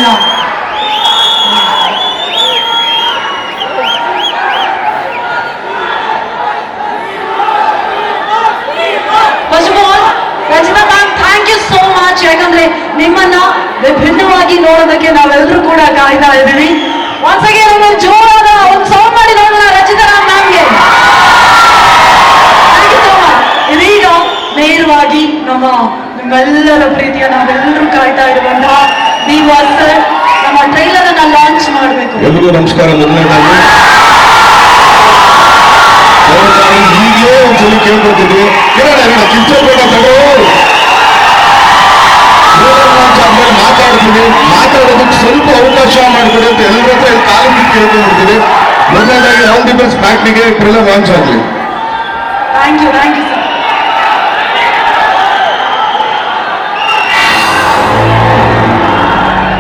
ಎಲ್ಲ. First of all Rachita ma'am, thank you so much. ಯಾಕಂದ್ರೆ ನಿಮ್ಮನ್ನ ವಿಭಿನ್ನವಾಗಿ ನೋಡೋದಕ್ಕೆ ನಾವೆಲ್ಲರೂ ಕೂಡ ಕಾಯ್ತಾ ಇದ್ದೀವಿ. ಒನ್ಸ್ ಅಗೇನ್ ಒಂದು ಜೋರಾದ ಒಂದು ಸೌಂಡ್ ಮಾಡಿ ನೋಡೋಣ ರಚಿತಾ ಮ್ಯಾಮ್ಗೆ. ಇದೀಗ ನೇರವಾಗಿ ನಿಮ್ಮೆಲ್ಲರ ಪ್ರೀತಿಯ ನಾವೆಲ್ಲರೂ ಕಾಯ್ತಾ ಇರುವಂತಹ ವಿ.ವಾಸ್ ಸರ್ ನಮ್ಮ ಟ್ರೈಲರ್ ಅನ್ನ ಲಾಂಚ್ ಮಾಡಬೇಕು. ಎಲ್ರಿಗೂ ನಮಸ್ಕಾರ. ಮೊದಲನೇದಾಗಿ ಈಗಲೇ ಒಂದ್ಸಲಿ ಕೇಳ್ಕೊತಿದ್ವಿ, ಕಿಚ್ಚರ್ ಬೇಡ ತಗೋ, ಲಾಂಚ್ ಆದ್ಮೇಲೆ ಮಾತಾಡ್ತೀವಿ, ಮಾತಾಡೋದಕ್ಕೆ ಸ್ವಲ್ಪ ಅವಕಾಶ ಮಾಡಿಕೊಡಿ ಅಂತ ಎಲ್ಲರ ಹತ್ರ ಕಾಲು ಬಿಟ್ಟು ಕೇಳ್ಕೊಂಡ್ಬಿಡ್ತೀವಿ. ಮೊದಲನೇದಾಗಿ ಆಲ್ ದಿ ಬೆಸ್ಟ್, ಬ್ಯಾಕ್ನಿಗೆ ಟ್ರೈಲರ್ ಲಾಂಚ್ ಆಗಲಿ. Thank you